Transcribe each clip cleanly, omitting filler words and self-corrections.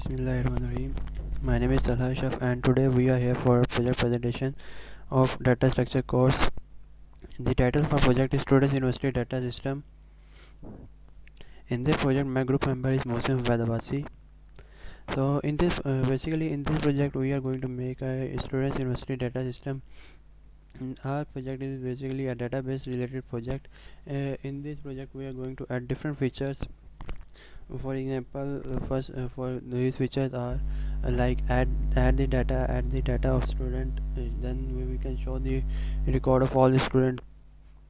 Bismillahirrahmanirrahim. My name is Talha Ashraf and today we are here for a project presentation of data structure course. The title of our project is Students University Data System. In this project my group member is Mohsin Vedabasi. So in this project we are going to make a Students University Data System. Our project is basically a database related project. In this project we are going to add different features. For example, first for these features are like add the data of student, then we can show the record of all the student,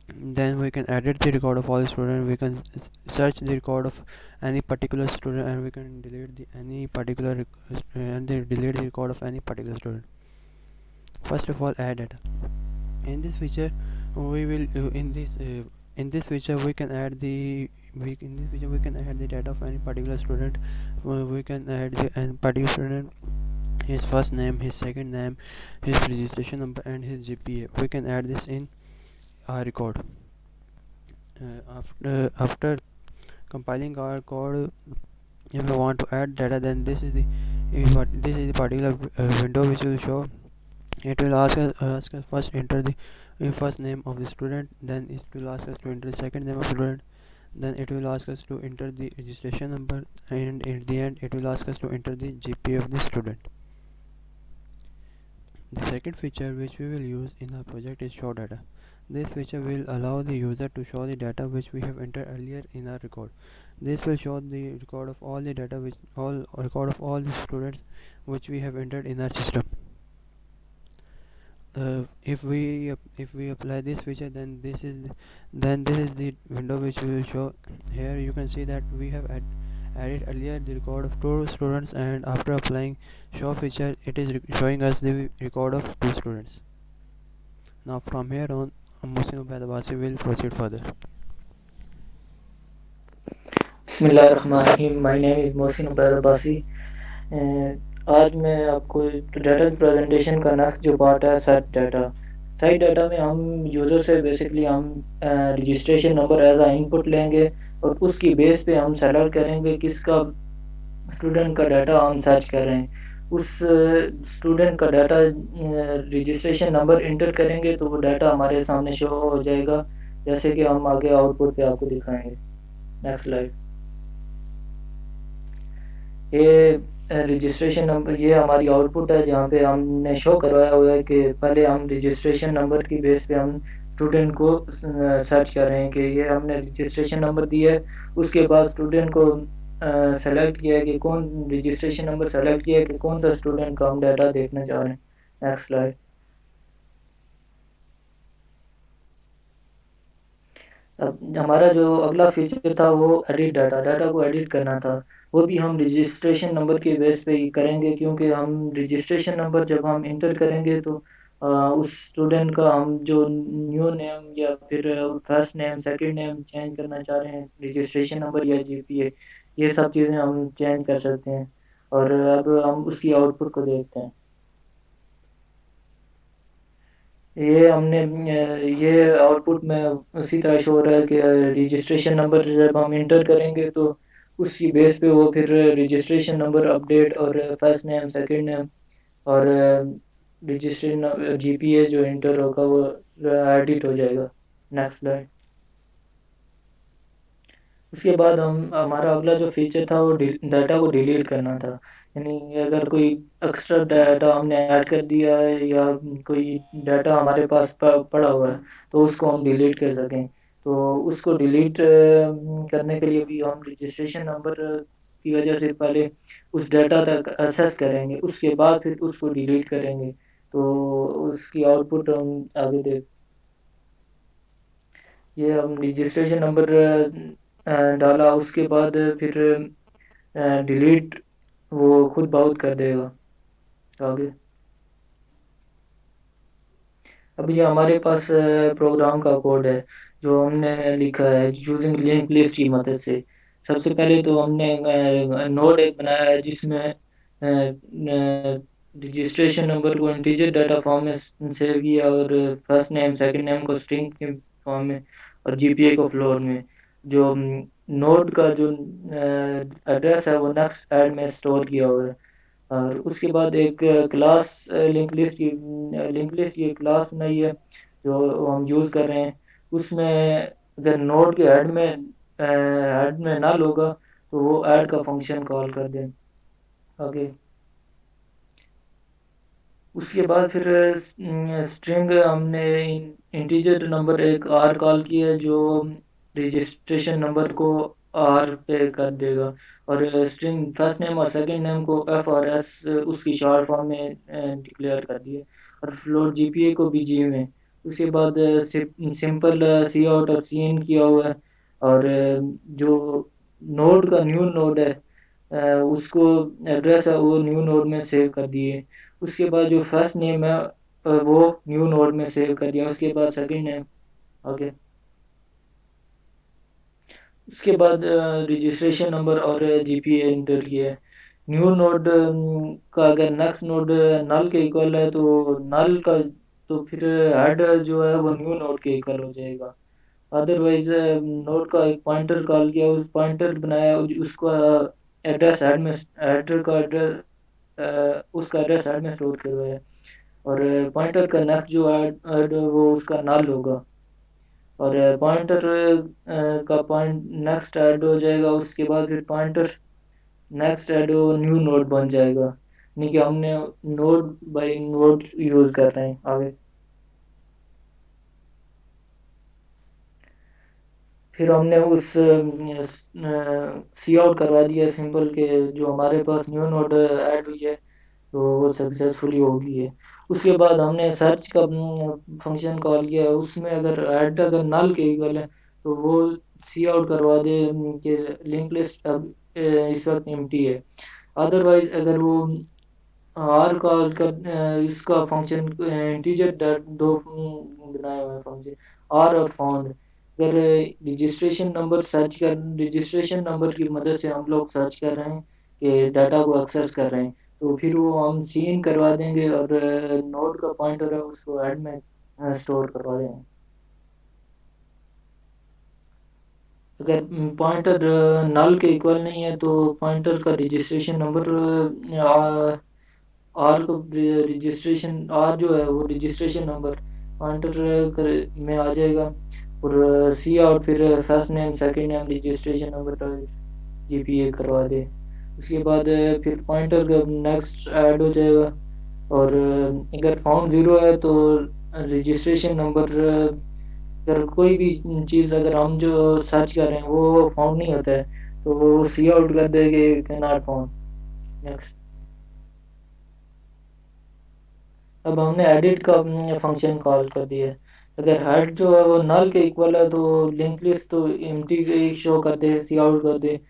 then we can edit the record of all the student, we can search the record of any particular student, and we can delete the any particular and then delete the record of any particular student. First of all, add data. In this feature we will in this feature we can add the in this feature we can add the data of any particular student. We can add the any particular student, his first name, his second name, his registration number, and his GPA. We can add this in our record. After compiling our code, if we want to add data, then this is the particular window which will show. It will ask us first enter the first name of the student, then it will ask us to enter the second name of the student, then it will ask us to enter the registration number, and in the end it will ask us to enter the GPA of the student. The second feature which we will use in our project is show data. This feature will allow the user to show the data which we have entered earlier in our record. This will show the record of all the data record of all the students which we have entered in our system. If we apply this feature, then this is the window which we will show. Here you can see that we have added earlier the record of 2 students, and after applying show feature it is showing us the record of 2 students. Now from here on, Mohsin Vedabasi will proceed further. बिस्मिल्लाहिर्रहमानिर्रहीम। My name is Mohsin Ubaid Abbasi. आज मैं आपको data की presentation का next जो part है set data. Set data में हम यूज़र से बेसिकली हम रजिस्ट्रेशन नंबर एज आ इनपुट लेंगे और उसकी बेस पे हम सेलेक्ट करेंगे किसका स्टूडेंट का डाटा हम सर्च कर रहे हैं। उस स्टूडेंट का डाटा रजिस्ट्रेशन नंबर इंटर करेंगे तो वो डाटा हमारे सामने शो हो जाएगा, जैसे कि हम आगे आउटपुट पे आपको दिखाएंगे। Next slide. ये रजिस्ट्रेशन नंबर, ये हमारी आउटपुट है जहाँ पे हमने शो करवाया हुआ है कि पहले हम रजिस्ट्रेशन नंबर की बेस पे हम स्टूडेंट को सर्च कर रहे हैं कि ये हमने रजिस्ट्रेशन नंबर दिया है। उसके बाद स्टूडेंट को सेलेक्ट किया है कि कौन रजिस्ट्रेशन नंबर सेलेक्ट किया है कि कौन सा स्टूडेंट का हम डाटा देखना चाह रहे हैं। Next slide. अब हमारा जो अगला फीचर था वो एडिट डाटा को एडिट करना था। वो भी हम रजिस्ट्रेशन नंबर के बेस पे ही करेंगे, क्योंकि हम रजिस्ट्रेशन नंबर जब हम इंटर करेंगे तो उस स्टूडेंट का हम जो न्यू नेम या फिर first name second name change करना चाह रहे हैं, रजिस्ट्रेशन नंबर या जीपीए, ये सब चीज़ें हम चेंज कर सकते हैं। और अब हम उसकी आउटपुट को देखते हैं। ये हमने ये आउटपुट में उसी तरह शो हो रहा है कि रजिस्ट्रेशन नंबर जब हम इंटर करेंगे तो उसी बेस पे वो फिर रजिस्ट्रेशन नंबर अपडेट और फर्स्ट नेम सेकंड नेम और रजिस्ट्रेशन जीपीए जो इंटर होगा वो एडिट हो जाएगा। Next slide. उसके बाद हमारा अगला जो फीचर था वो डाटा को डिलीट करना था। यानी अगर कोई एक्स्ट्रा डाटा हमने ऐड कर दिया है या कोई डाटा हमारे पास पड़ा हुआ है तो उसको हम डिलीट कर सकें, तो उसको डिलीट करने के लिए भी हम रजिस्ट्रेशन नंबर की वजह से पहले उस डाटा तक एक्सेस करेंगे, उसके बाद फिर उसको डिलीट करेंगे। तो उसकी आउटपुट हम आगे देख। ये हम रजिस्ट्रेशन नंबर डाला, उसके बाद फिर डिलीट वो खुद बहुत कर देगा। आगे अब ये हमारे पास प्रोग्राम का कोड है जो हमने लिखा है यूजिंग लिंक लिस्ट की मदद से। सबसे पहले तो हमने नोड एक बनाया है जिसमें रजिस्ट्रेशन नंबर को इंटीजर डाटा फॉर्म में सेव किया और फर्स्ट नेम सेकंड नेम को स्ट्रिंग के फॉर्म में और जीपीए को फ्लोर में। जो नोड का जो एड्रेस है वो नेक्स्ट ऐड में स्टोर किया हुआ है। और उसके बाद एक क्लास लिंक लिस्ट की क्लास बनाई है जो हम यूज़ कर रहे हैं। उसमें अगर नोड के हेड में नल होगा तो वो ऐड का फंक्शन कॉल कर दें। ओके, उसके बाद फिर स्ट्रिंग हमने इंटीजर नंबर एक आर कॉल किया है जो रजिस्ट्रेशन नंबर को आर पे कर देगा। और स्ट्रिंग फर्स्ट नेम और सेकंड नेम को एफ और एस उसकी शॉर्ट फॉर्म में डिक्लेयर कर दिया। और फ्लोट जीपीए को भी जी में। उसके बाद सिंपल सी आउट और सी इन किया हुआ है। और जो नोड का न्यू नोड है उसको एड्रेस है वो न्यू नोड में सेव कर दिए। उसके बाद जो फर्स्ट नेम है वो न्यू नोड में सेव कर दिया। उसके बाद सेकंड नेम। ओके, उसके बाद रजिस्ट्रेशन नंबर और जीपीए इंटर किया है। न्यू नोड का अगर नेक्स्ट नोड नल के इक्वल है तो नल का तो फिर हेड जो है वो न्यू नोड के इक्वल हो जाएगा। अदरवाइज नोड का एक पॉइंटर कॉल किया, उस पॉइंटर बनाया उसका एड्रेस हेड में हेडर का एड्रेस उसका एड्रेस हेड में स्टोर करवाया। और पॉइंटर का नेक्स्ट जो ऐड वो उसका नल होगा। और पॉइंटर का पॉइंट नेक्स्ट ऐड हो जाएगा। उसके बाद फिर पॉइंटर नेक्स्ट ऐड वो न्यू नोड बन जाएगा। यानी कि हमने नोड बाय नोड यूज कर रहे हैं आगे। फिर हमने उस सी आउट करवा दिया सिंपल के जो हमारे पास न्यू नोड ऐड हुई है तो वो सक्सेसफुली हो गई है। उसके बाद हमने सर्च का फंक्शन कॉल किया है। उसमें अगर ऐड अगर नल के इक्वल है तो वो सी आउट करवा दे कि लिंक लिस्ट अब इस वक्त एम्प्टी है। अदरवाइज अगर वो आर कॉल कर इसका फंक्शन इंटीजर दो बनाए हुए हैं फंक्शन आर और फाउंड। अगर रजिस्ट्रेशन नंबर की मदद से हम लोग सर्च कर रहे हैं कि डाटा को एक्सेस कर रहे हैं तो फिर वो हम सीन करवा देंगे और नोड का पॉइंटर है उसको ऐड में स्टोर करवा देंगे। अगर पॉइंटर नल के इक्वल नहीं है तो पॉइंटर का रजिस्ट्रेशन नंबर आर को रजिस्ट्रेशन आर जो है वो रजिस्ट्रेशन नंबर में आ जाएगा। और सी आउट फिर first name second name registration number GPA करवा दे। उसके बाद फिर पॉइंटर का नेक्स्ट ऐड हो जाएगा। और अगर फाउंड ज़ीरो है तो रजिस्ट्रेशन नंबर अगर कोई भी चीज़ अगर हम जो सर्च कर रहे हैं वो फाउंड नहीं होता है तो वो सी आउट कर देंगे कैन नॉट फाउंड। नेक्स्ट, अब हमने एडिट का फंक्शन कॉल कर दिया है। अगर हेड जो है वो नल के इक्वल है तो लिंक लिस्ट तो एम्प्टी शो कर दे सी आउट कर दे।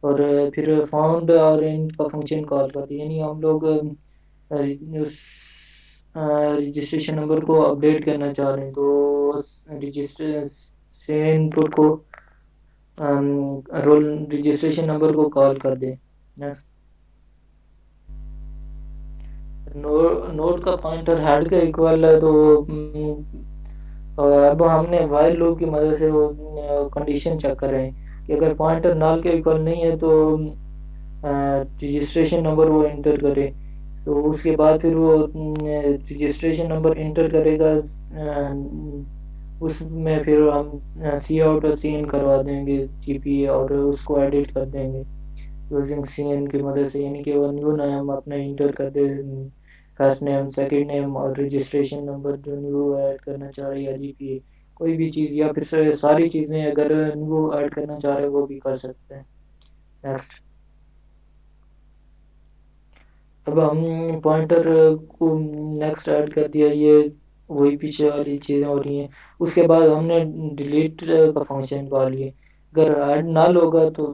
और फिर फाउंड और इन का फंक्शन कॉल कर दे। यानी हम लोग उस रजिस्ट्रेशन नंबर को अपडेट करना चाह रहे हैं तो रजिस्टर से इनपुट को रोल रजिस्ट्रेशन नंबर को कॉल कर दे। नेक्स्ट, नोड का पॉइंटर हेड के इक्वल है तो अब हमने वाइल लूप की मदद से वो कंडीशन चेक कर रहे हैं कि अगर पॉइंटर नल के इक्वल नहीं है तो रजिस्ट्रेशन नंबर वो इंटर करे। तो उसके बाद फिर वो रजिस्ट्रेशन नंबर इंटर करेगा। उसमें फिर हम सी आउट और सी इन करवा देंगे जीपीए और उसको एडिट कर देंगे यूजिंग सी एन की मदद से। यानी कि वो न्यू नाम अपना इंटर कर दे फर्स्ट नेम सेकंड नेम और रजिस्ट्रेशन नंबर जो न्यू ऐड करना चाह रही है जीपीए कोई भी चीज़ या फिर सारी चीज़ें अगर न्यू ऐड करना चाह रहे हैं वो भी कर सकते हैं। नेक्स्ट, अब हम पॉइंटर को नेक्स्ट ऐड कर दिया। ये वही पीछे वाली चीज़ें हो रही हैं। उसके बाद हमने डिलीट का फंक्शन कॉल किया। अगर ऐड नल होगा तो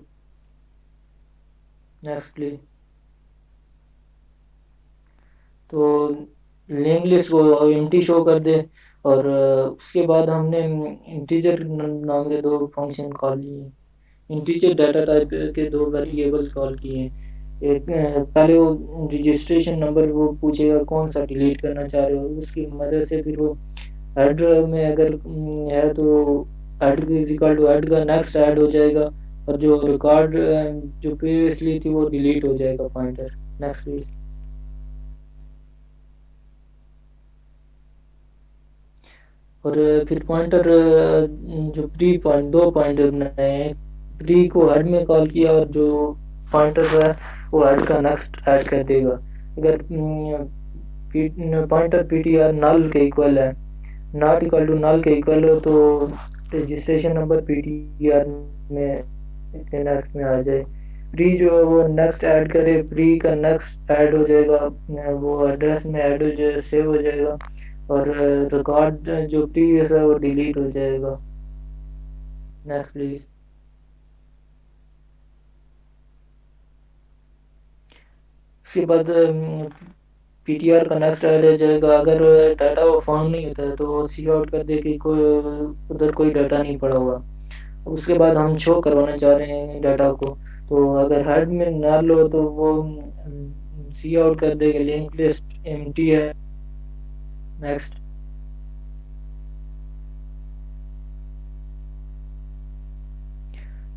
नेक्स्ट प्लीज तो लिंक लिस्ट को एम्प्टी शो कर दे। और उसके बाद हमने इंटीजर नाम के दो फंक्शन कॉल किए। इंटीजर डाटा टाइप के दो वेरिएबल कॉल किए हैं। एक पहले वो रजिस्ट्रेशन नंबर वो पूछेगा कौन सा डिलीट करना चाह रहे हो। उसकी मदद से फिर वो हेड में अगर है तो head is equal to head का नेक्स्ट ऐड हो जाएगा। और जो रिकॉर्ड जो प्रीवियसली थी वो डिलीट हो जाएगा पॉइंटर। Next please. और फिर पॉइंटर जो प्री पॉइंट दो पॉइंटर बनाए हैं, प्री को हेड में कॉल किया और जो पॉइंटर है वो हेड का नेक्स्ट ऐड कर देगा। अगर पॉइंटर पीटीआर नल के इक्वल है, नॉट इक्वल टू नल के इक्वल हो, तो रजिस्ट्रेशन नंबर पीटीआर में के नेक्स्ट में आ जाए। प्री जो है वो नेक्स्ट ऐड करे, प्री का नेक्स्ट ऐड हो जाएगा, वो एड्रेस में ऐड हो जाए, सेव हो जाएगा। और रिकॉर्ड जो प्रीवियस है वो डिलीट हो जाएगा। Next please. उसके बाद पीटीआर का नेक्स्ट ऐड हो जाएगा। अगर डाटा वो फाउंड नहीं होता है तो सी आउट कर दे कि कोई उधर कोई डाटा नहीं पड़ा हुआ। उसके बाद हम शो करवाना चाह रहे हैं डाटा को, तो अगर हेड में नल हो तो वो सी आउट कर देगा लिंक लिस्ट एम्प्टी है। नेक्स्ट।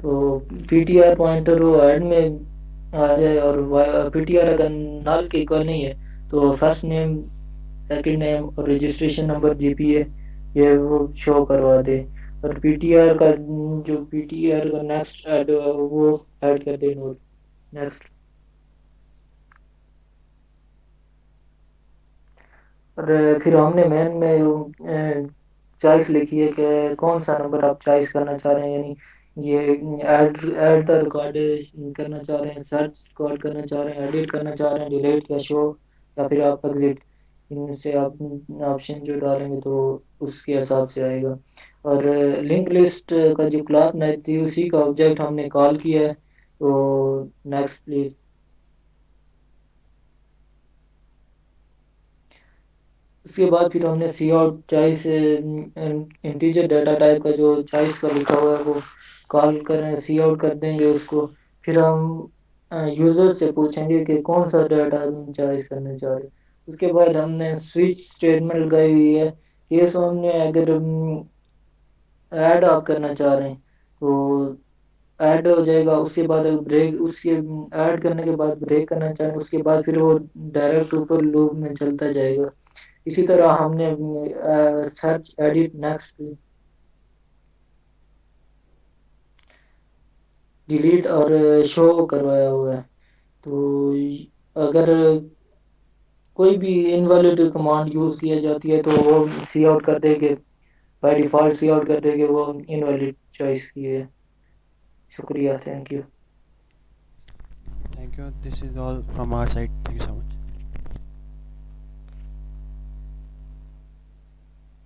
तो पीटीआर पॉइंटर वो हेड में आ जाए और पीटीआर अगर नल के इक्वल नहीं है तो फर्स्ट नेम, सेकंड नेम और रजिस्ट्रेशन नंबर जीपीए ये वो शो करवा दे। और पीटीआर का जो पीटीआर का नेक्स्ट ऐड वो ऐड कर दे नोट। नेक्स्ट। और फिर हमने मेन में चॉइस लिखी है कि कौन सा नंबर आप चॉइस करना चाह रहे हैं, यानी ये ऐड ऐड द रिकॉर्ड करना चाह रहे हैं, सर्च रिकॉर्ड करना चाह रहे हैं, एडिट करना चाह रहे हैं, डिलीट या शो, या फिर आप एग्जिट। इनमें से आप ऑप्शन जो डालेंगे तो उसके हिसाब से आएगा। और लिंक लिस्ट का जो क्लास नाइट थी उसी का ऑब्जेक्ट हमने कॉल किया है। तो नेक्स्ट प्लीज। उसके बाद फिर हमने cout choice integer data type का जो चॉइस का लिखा हुआ है वो कॉल करें, सी आउट कर देंगे उसको। फिर हम यूजर से पूछेंगे कि कौन सा डाटा चॉइस करना चाह रहे हैं। उसके बाद हमने स्विच स्टेटमेंट लगाई हुई है। केस हमने अगर ऐड आप करना चाह रहे हैं तो ऐड हो जाएगा। उसके बाद ब्रेक, उसके ऐड करने के बाद ब्रेक करना चाहें उसके बाद फिर वो डायरेक्ट ऊपर लूप में चलता जाएगा। इसी तरह हमने सर्च एडिट नेक्स्ट डिलीट और शो करवाया हुआ है। तो अगर कोई भी इनवैलिड कमांड यूज किया जाती है तो वो सी आउट कर देंगे, बाय डिफॉल्ट सी आउट कर देंगे वो इनवैलिड चॉइस की है। शुक्रिया, thank you. Thank you. This is all from our side. Thank you so much.